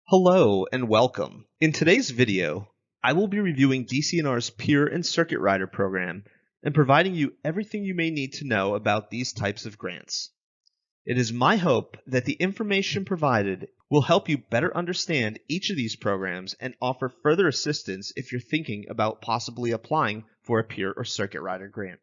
Hello and welcome. In today's video, I will be reviewing DCNR's Peer and Circuit Rider program and providing you everything you may need to know about these types of grants. It is my hope that the information provided will help you better understand each of these programs and offer further assistance if you're thinking about possibly applying for a Peer or Circuit Rider grant.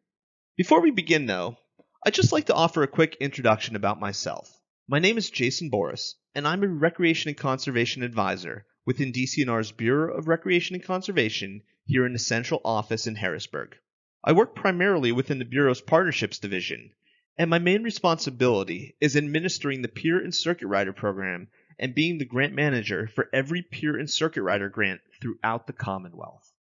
Before we begin though, I'd just like to offer a quick introduction about myself. My name is Jason Boris, and I'm a Recreation and Conservation Advisor within DCNR's Bureau of Recreation and Conservation here in the central office in Harrisburg. I work primarily within the Bureau's Partnerships Division, and my main responsibility is administering the Peer and Circuit Rider program and being the grant manager for every Peer and Circuit Rider grant throughout the Commonwealth.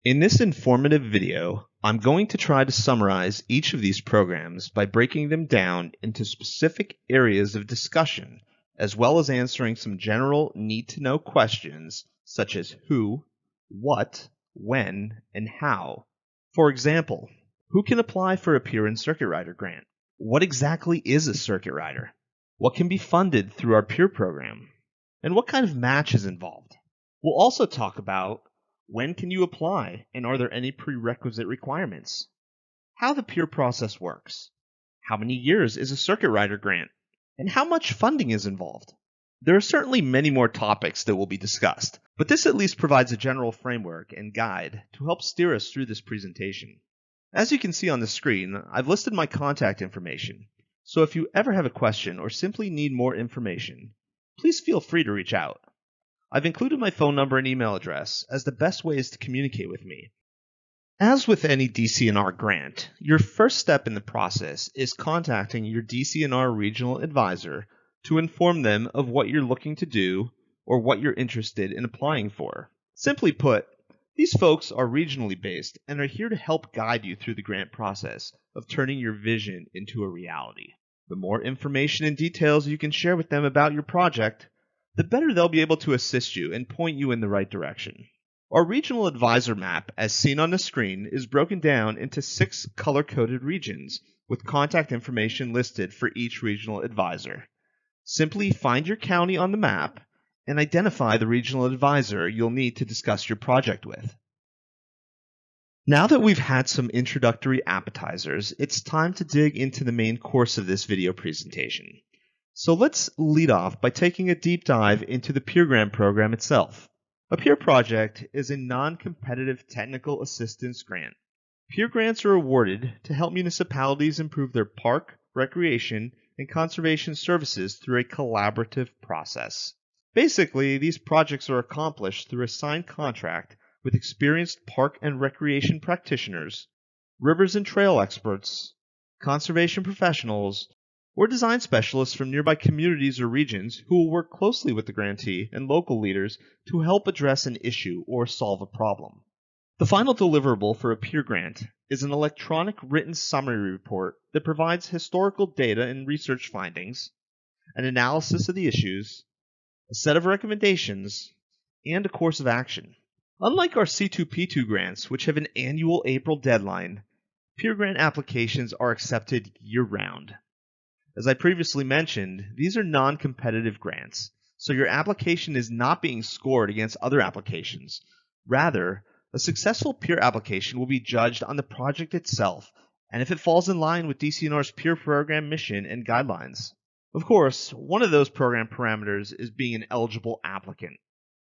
In this informative video, I'm going to try to summarize each of these programs by breaking them down into specific areas of discussion, as well as answering some general need-to-know questions such as who, what, when, and how. For example, who can apply for a Peer and Circuit Rider grant? What exactly is a Circuit Rider? What can be funded through our Peer program? And what kind of match is involved? We'll also talk about when can you apply, and are there any prerequisite requirements? How the Peer process works? How many years is a Circuit Rider grant? And how much funding is involved? There are certainly many more topics that will be discussed, but this at least provides a general framework and guide to help steer us through this presentation. As you can see on the screen, I've listed my contact information, so if you ever have a question or simply need more information, please feel free to reach out. I've included my phone number and email address as the best ways to communicate with me. As with any DCNR grant, your first step in the process is contacting your DCNR regional advisor to inform them of what you're looking to do or what you're interested in applying for. Simply put, these folks are regionally based and are here to help guide you through the grant process of turning your vision into a reality. The more information and details you can share with them about your project, the better they'll be able to assist you and point you in the right direction. Our regional advisor map, as seen on the screen, is broken down into 6 color-coded regions with contact information listed for each regional advisor. Simply find your county on the map and identify the regional advisor you'll need to discuss your project with. Now that we've had some introductory appetizers, it's time to dig into the main course of this video presentation. So let's lead off by taking a deep dive into the Peer Grant program itself. A Peer project is a non-competitive technical assistance grant. Peer grants are awarded to help municipalities improve their park, recreation, and conservation services through a collaborative process. Basically, these projects are accomplished through a signed contract with experienced park and recreation practitioners, rivers and trail experts, conservation professionals, or design specialists from nearby communities or regions who will work closely with the grantee and local leaders to help address an issue or solve a problem. The final deliverable for a Peer grant is an electronic written summary report that provides historical data and research findings, an analysis of the issues, a set of recommendations, and a course of action. Unlike our C2P2 grants, which have an annual April deadline, Peer grant applications are accepted year-round. As I previously mentioned, these are non-competitive grants, so your application is not being scored against other applications. Rather, a successful Peer application will be judged on the project itself and if it falls in line with DCNR's Peer program mission and guidelines. Of course, one of those program parameters is being an eligible applicant.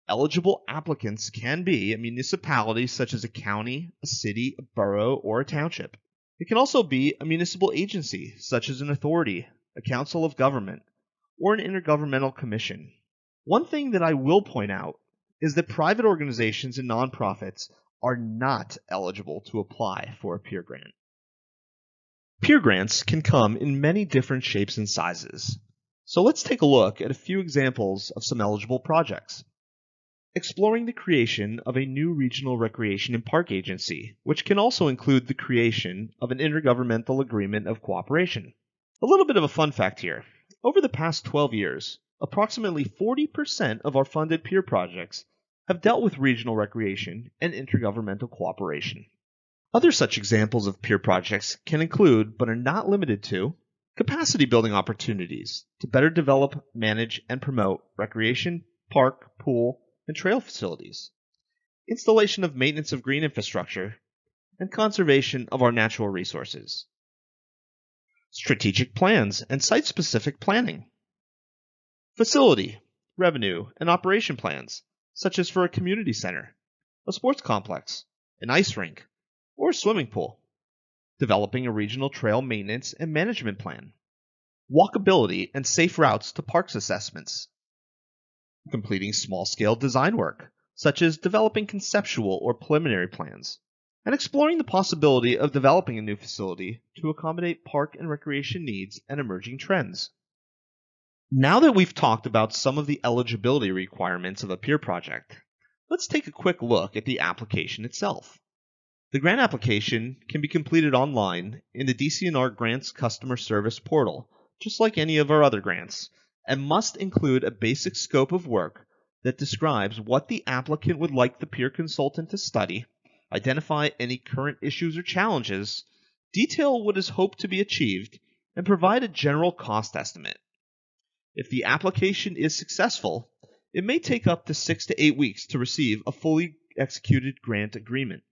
Eligible applicants can be a municipality such as a county, a city, a borough, or a township. It can also be a municipal agency, such as an authority, a council of government, or an intergovernmental commission. One thing that I will point out is that private organizations and nonprofits are not eligible to apply for a Peer grant. Peer grants can come in many different shapes and sizes. So let's take a look at a few examples of some eligible projects. Exploring the creation of a new regional recreation and park agency, which can also include the creation of an intergovernmental agreement of cooperation. A little bit of a fun fact here. Over the past 12 years, approximately 40% of our funded Peer projects have dealt with regional recreation and intergovernmental cooperation. Other such examples of Peer projects can include, but are not limited to, Capacity building opportunities to better develop, manage, and promote recreation, park, pool, and trail facilities. Installation of maintenance of green infrastructure, and conservation of our natural resources. Strategic plans and site-specific planning. Facility, revenue, and operation plans, such as for a community center, a sports complex, an ice rink, or a swimming pool. Developing a regional trail maintenance and management plan. Walkability and safe routes to parks assessments. Completing small-scale design work, such as developing conceptual or preliminary plans, and exploring the possibility of developing a new facility to accommodate park and recreation needs and emerging trends. Now that we've talked about some of the eligibility requirements of a peer project, let's take a quick look at the application itself. The grant application can be completed online in the DCNR Grants Customer Service portal, just like any of our other grants, and must include a basic scope of work that describes what the applicant would like the peer consultant to study, identify any current issues or challenges, detail what is hoped to be achieved, and provide a general cost estimate. If the application is successful, it may take up to 6 to 8 weeks to receive a fully executed grant agreement.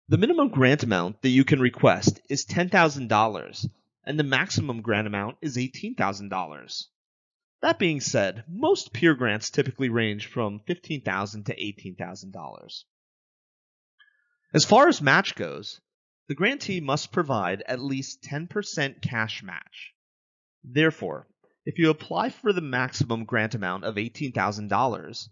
The minimum grant amount that you can request is $10,000, and the maximum grant amount is $18,000. That being said, most peer grants typically range from $15,000 to $18,000. As far as match goes, the grantee must provide at least 10% cash match. Therefore, if you apply for the maximum grant amount of $18,000,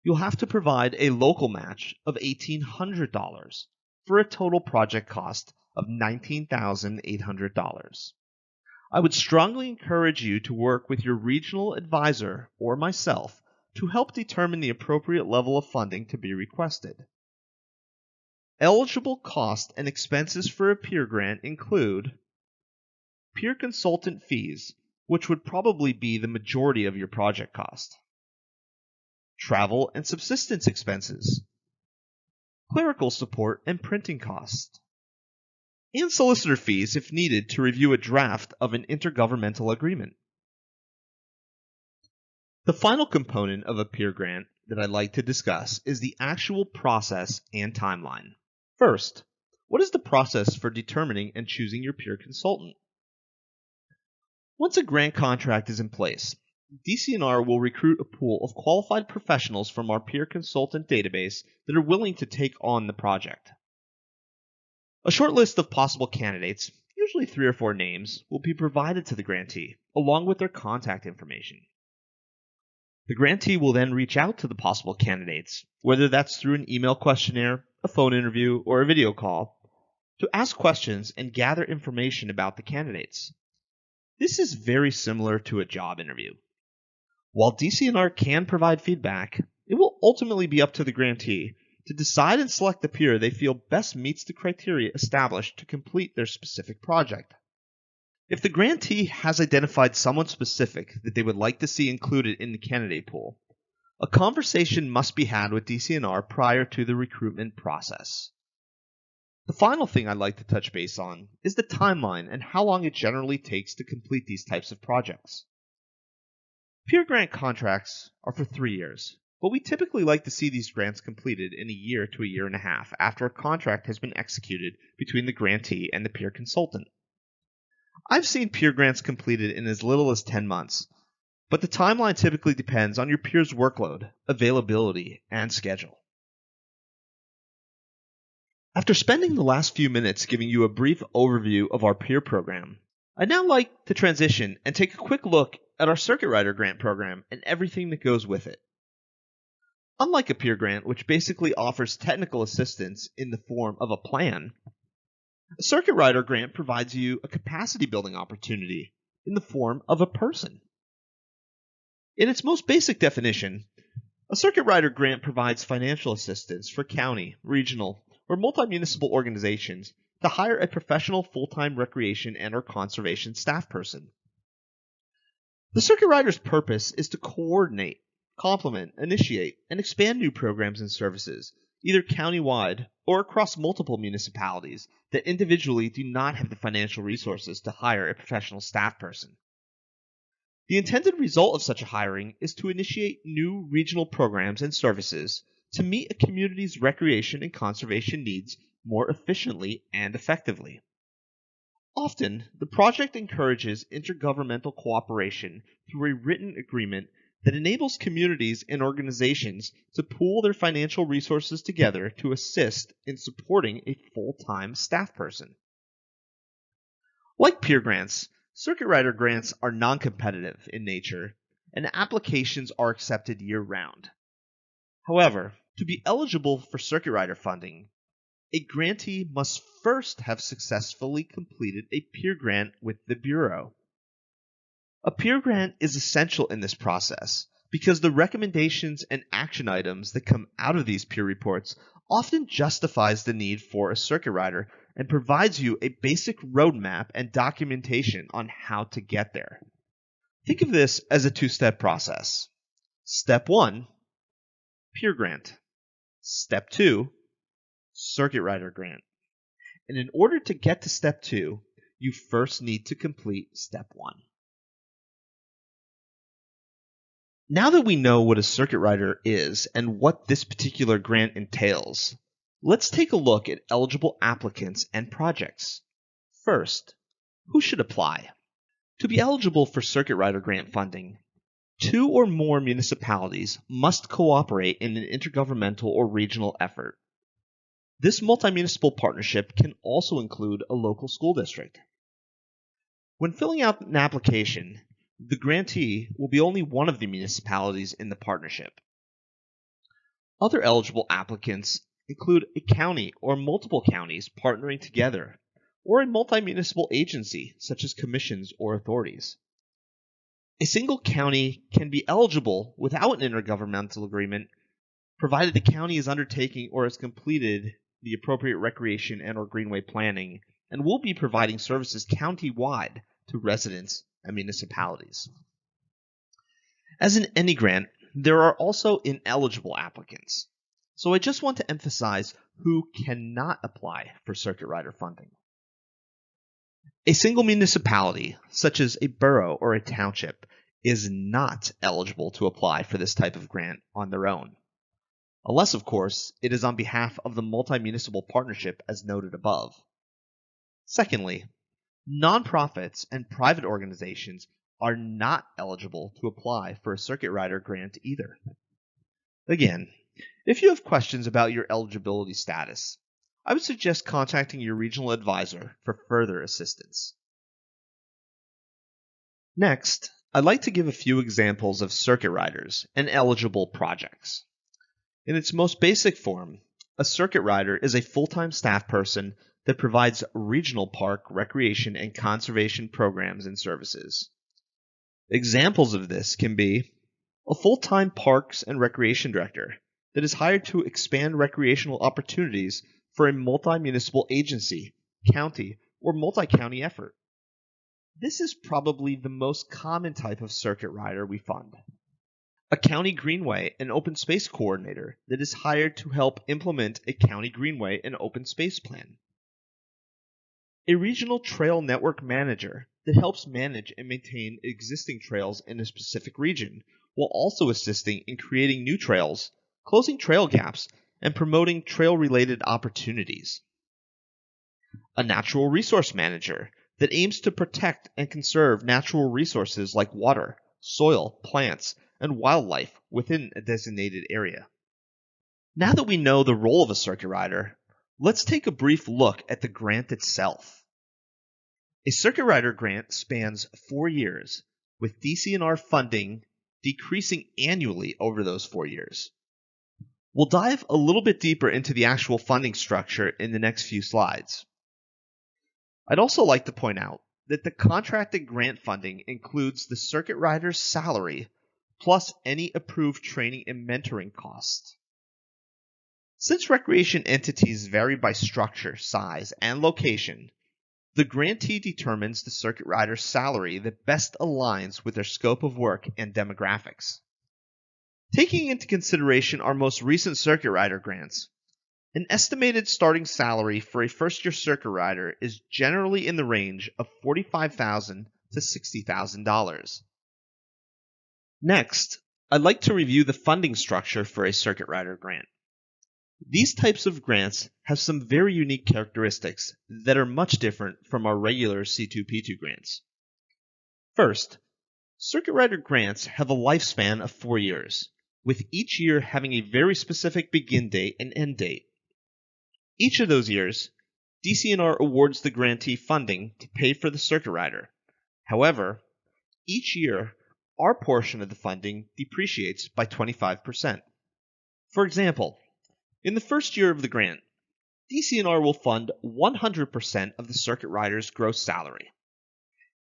you'll have to provide a local match of $1,800 for a total project cost of $19,800. I would strongly encourage you to work with your regional advisor or myself to help determine the appropriate level of funding to be requested. Eligible costs and expenses for a peer grant include peer consultant fees, which would probably be the majority of your project cost, travel and subsistence expenses, clerical support and printing costs, and solicitor fees if needed to review a draft of an intergovernmental agreement. The final component of a peer grant that I'd like to discuss is the actual process and timeline. First, what is the process for determining and choosing your peer consultant? Once a grant contract is in place, DCNR will recruit a pool of qualified professionals from our peer consultant database that are willing to take on the project. A short list of possible candidates, usually 3 or 4 names, will be provided to the grantee, along with their contact information. The grantee will then reach out to the possible candidates, whether that's through an email questionnaire, a phone interview, or a video call, to ask questions and gather information about the candidates. This is very similar to a job interview. While DCNR can provide feedback, it will ultimately be up to the grantee to decide and select the peer they feel best meets the criteria established to complete their specific project. If the grantee has identified someone specific that they would like to see included in the candidate pool, a conversation must be had with DCNR prior to the recruitment process. The final thing I'd like to touch base on is the timeline and how long it generally takes to complete these types of projects. Peer grant contracts are for 3 years, but we typically like to see these grants completed in a year to a year and a half after a contract has been executed between the grantee and the peer consultant. I've seen peer grants completed in as little as 10 months, but the timeline typically depends on your peer's workload, availability, and schedule. After spending the last few minutes giving you a brief overview of our peer program, I'd now like to transition and take a quick look at our Circuit Rider grant program and everything that goes with it. Unlike a peer grant, which basically offers technical assistance in the form of a plan, a Circuit Rider grant provides you a capacity building opportunity in the form of a person. In its most basic definition, a Circuit Rider grant provides financial assistance for county, regional, or multi-municipal organizations to hire a professional full-time recreation and/or conservation staff person. The Circuit Rider's purpose is to coordinate, complement, initiate, and expand new programs and services, either countywide or across multiple municipalities that individually do not have the financial resources to hire a professional staff person. The intended result of such a hiring is to initiate new regional programs and services to meet a community's recreation and conservation needs more efficiently and effectively. Often, the project encourages intergovernmental cooperation through a written agreement that enables communities and organizations to pool their financial resources together to assist in supporting a full-time staff person. Like peer grants, circuit rider grants are non-competitive in nature, and applications are accepted year-round. However, to be eligible for circuit rider funding, a grantee must first have successfully completed a peer grant with the Bureau. A peer grant is essential in this process because the recommendations and action items that come out of these peer reports often justifies the need for a circuit rider and provides you a basic roadmap and documentation on how to get there. Think of this as a two-step process. Step 1, peer grant. Step 2, circuit rider grant. And in order to get to step 2, you first need to complete step 1. Now that we know what a circuit rider is and what this particular grant entails, let's take a look at eligible applicants and projects. First, who should apply? To be eligible for circuit rider grant funding, 2 or more municipalities must cooperate in an intergovernmental or regional effort. This multi-municipal partnership can also include a local school district. When filling out an application, the grantee will be only one of the municipalities in the partnership. Other eligible applicants include a county or multiple counties partnering together, or a multi-municipal agency such as commissions or authorities. A single county can be eligible without an intergovernmental agreement, provided the county is undertaking or has completed the appropriate recreation and or greenway planning and will be providing services county-wide to residents and municipalities. As in any grant, there are also ineligible applicants. So I just want to emphasize who cannot apply for circuit rider funding. A single municipality, such as a borough or a township, is not eligible to apply for this type of grant on their own. Unless, of course, it is on behalf of the multi-municipal partnership as noted above. Secondly, nonprofits and private organizations are not eligible to apply for a circuit rider grant either. Again, if you have questions about your eligibility status, I would suggest contacting your regional advisor for further assistance. Next, I'd like to give a few examples of circuit riders and eligible projects. In its most basic form, a circuit rider is a full-time staff person that provides regional park, recreation, and conservation programs and services. Examples of this can be a full-time parks and recreation director that is hired to expand recreational opportunities for a multi-municipal agency, county, or multi-county effort. This is probably the most common type of circuit rider we fund. A county greenway and open space coordinator that is hired to help implement a county greenway and open space plan. A regional trail network manager that helps manage and maintain existing trails in a specific region, while also assisting in creating new trails, closing trail gaps, and promoting trail-related opportunities. A natural resource manager that aims to protect and conserve natural resources like water, soil, plants, and wildlife within a designated area. Now that we know the role of a circuit rider, let's take a brief look at the grant itself. A circuit rider grant spans 4 years, with DC&R funding decreasing annually over those 4 years. We'll dive a little bit deeper into the actual funding structure in the next few slides. I'd also like to point out that the contracted grant funding includes the circuit rider's salary plus any approved training and mentoring costs. Since recreation entities vary by structure, size, and location, the grantee determines the circuit rider's salary that best aligns with their scope of work and demographics. Taking into consideration our most recent circuit rider grants, An estimated starting salary for a first-year circuit rider is generally in the range of $45,000 to $60,000. Next, I'd like to review the funding structure for a circuit rider grant. These types of grants have some very unique characteristics that are much different from our regular C2P2 grants. First, circuit rider grants have a lifespan of 4 years, with each year having a very specific begin date and end date. Each of those years, DCNR awards the grantee funding to pay for the circuit rider. However, each year, our portion of the funding depreciates by 25%. For example, in the first year of the grant, DCNR will fund 100% of the circuit rider's gross salary.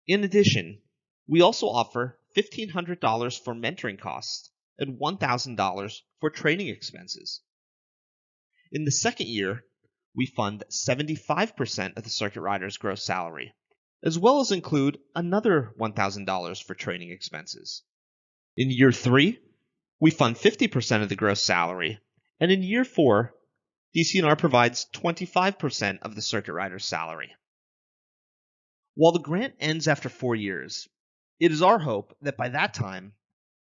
In addition, we also offer $1,500 for mentoring costs and $1,000 for training expenses. In the second year, we fund 75% of the circuit rider's gross salary, as well as include another $1,000 for training expenses. In year 3, we fund 50% of the gross salary, and in year 4, DCNR provides 25% of the circuit rider's salary. While the grant ends after 4 years, it is our hope that by that time,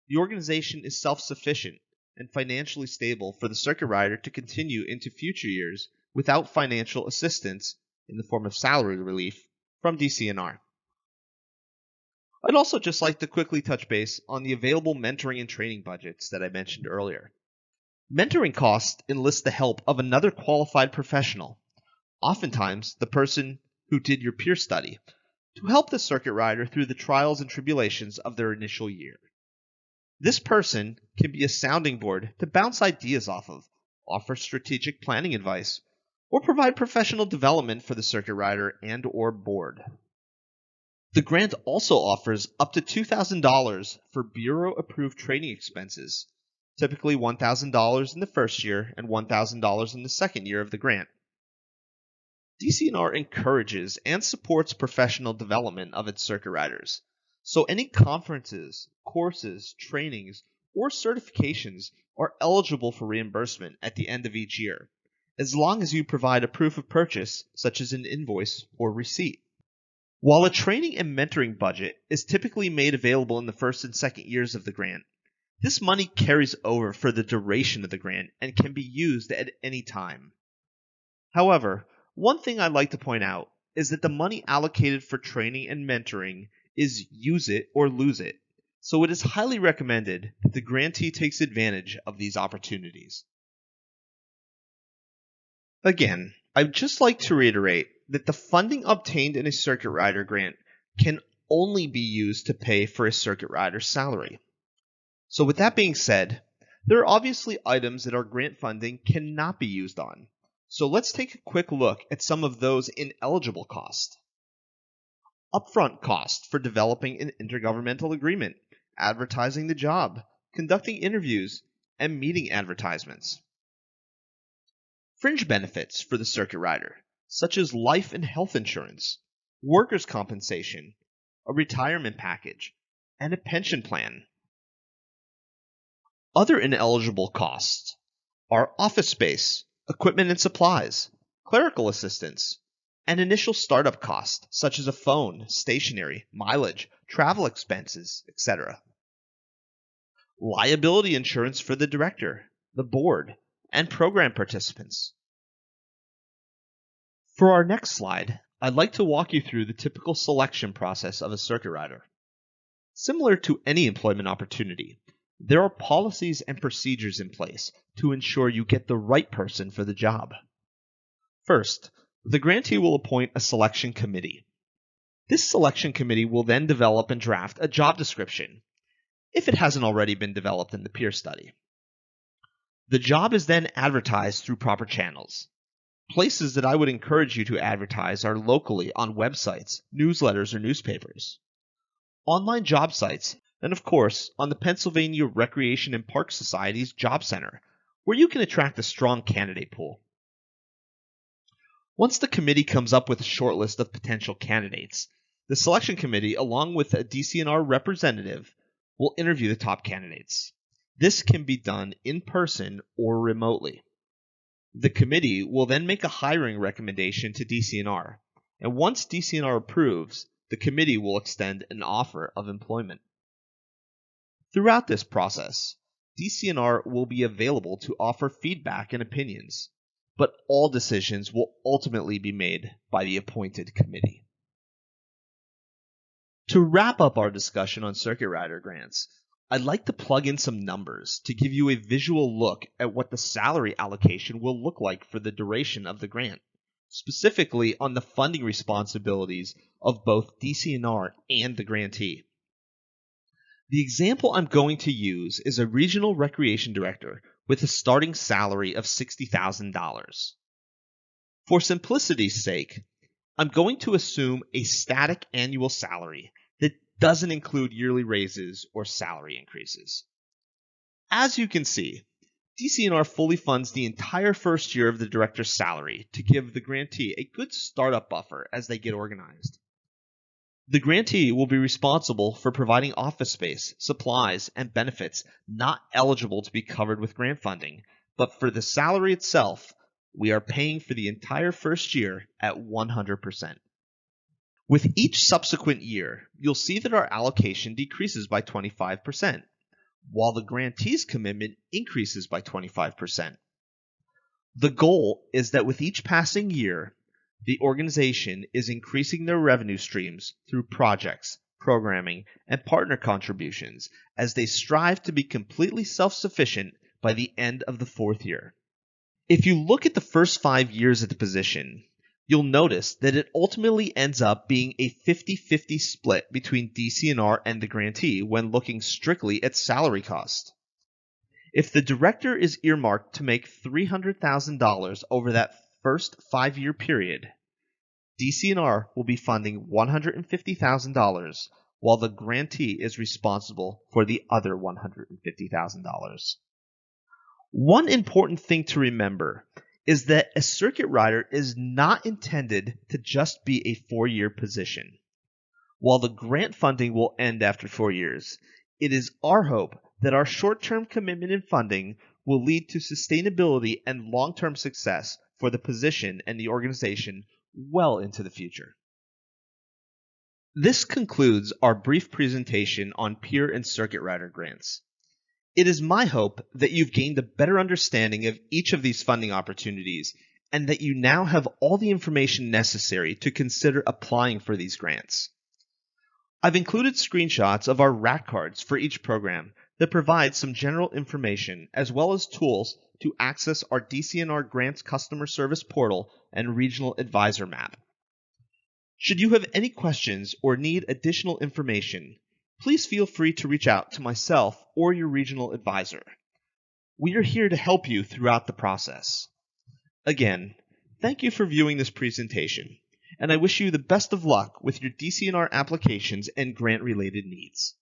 the organization is self-sufficient and financially stable for the circuit rider to continue into future years without financial assistance in the form of salary relief from DCNR. I'd also just like to quickly touch base on the available mentoring and training budgets that I mentioned earlier. Mentoring costs enlist the help of another qualified professional, oftentimes the person who did your peer study, to help the circuit rider through the trials and tribulations of their initial year. This person can be a sounding board to bounce ideas off of, offer strategic planning advice, or provide professional development for the circuit rider and/or board. The grant also offers up to $2,000 for Bureau-approved training expenses, typically $1,000 in the first year and $1,000 in the second year of the grant. DCNR encourages and supports professional development of its circuit riders, so any conferences, courses, trainings, or certifications are eligible for reimbursement at the end of each year, as long as you provide a proof of purchase, such as an invoice or receipt. While a training and mentoring budget is typically made available in the first and second years of the grant, this money carries over for the duration of the grant and can be used at any time. However, one thing I'd like to point out is that the money allocated for training and mentoring is use it or lose it, so it is highly recommended that the grantee takes advantage of these opportunities. Again, I'd just like to reiterate that the funding obtained in a circuit rider grant can only be used to pay for a circuit rider's salary. So with that being said, there are obviously items that our grant funding cannot be used on. So let's take a quick look at some of those ineligible costs. Upfront costs for developing an intergovernmental agreement, advertising the job, conducting interviews, and meeting advertisements. Fringe benefits for the circuit rider, such as life and health insurance, workers' compensation, a retirement package, and a pension plan. Other ineligible costs are office space, equipment and supplies, clerical assistance, and initial startup costs such as a phone, stationery, mileage, travel expenses, etc. Liability insurance for the director, the board, and program participants. For our next slide, I'd like to walk you through the typical selection process of a circuit rider. Similar to any employment opportunity, there are policies and procedures in place to ensure you get the right person for the job. First, the grantee will appoint a selection committee. This selection committee will then develop and draft a job description, if it hasn't already been developed in the peer study. The job is then advertised through proper channels. Places that I would encourage you to advertise are locally on websites, newsletters, or newspapers, online job sites, and of course on the Pennsylvania Recreation and Park Society's Job Center, where you can attract a strong candidate pool. Once the committee comes up with a short list of potential candidates, the selection committee, along with a DCNR representative, will interview the top candidates. This can be done in person or remotely. The committee will then make a hiring recommendation to DCNR, and once DCNR approves, the committee will extend an offer of employment. Throughout this process, DCNR will be available to offer feedback and opinions, but all decisions will ultimately be made by the appointed committee. To wrap up our discussion on circuit rider grants, I'd like to plug in some numbers to give you a visual look at what the salary allocation will look like for the duration of the grant, specifically on the funding responsibilities of both DCNR and the grantee. The example I'm going to use is a regional recreation director with a starting salary of $60,000. For simplicity's sake, I'm going to assume a static annual salary that doesn't include yearly raises or salary increases. As you can see, DCNR fully funds the entire first year of the director's salary to give the grantee a good startup buffer as they get organized. The grantee will be responsible for providing office space, supplies, and benefits not eligible to be covered with grant funding, but for the salary itself, we are paying for the entire first year at 100%. With each subsequent year, you'll see that our allocation decreases by 25%, while the grantee's commitment increases by 25%. The goal is that with each passing year, the organization is increasing their revenue streams through projects, programming, and partner contributions as they strive to be completely self-sufficient by the end of the fourth year. If you look at the first 5 years of the position, you'll notice that it ultimately ends up being a 50-50 split between DCNR and the grantee when looking strictly at salary cost. If the director is earmarked to make $300,000 over that first 5-year period, DCNR will be funding $150,000 while the grantee is responsible for the other $150,000. One important thing to remember is that a circuit rider is not intended to just be a 4-year position. While the grant funding will end after 4 years, it is our hope that our short-term commitment in funding will lead to sustainability and long-term success for the position and the organization well into the future. This concludes our brief presentation on peer and circuit rider grants. It is my hope that you've gained a better understanding of each of these funding opportunities and that you now have all the information necessary to consider applying for these grants. I've included screenshots of our rack cards for each program that provide some general information as well as tools to access our DCNR Grants Customer Service Portal and Regional Advisor Map. Should you have any questions or need additional information, please feel free to reach out to myself or your regional advisor. We are here to help you throughout the process. Again, thank you for viewing this presentation, and I wish you the best of luck with your DCNR applications and grant-related needs.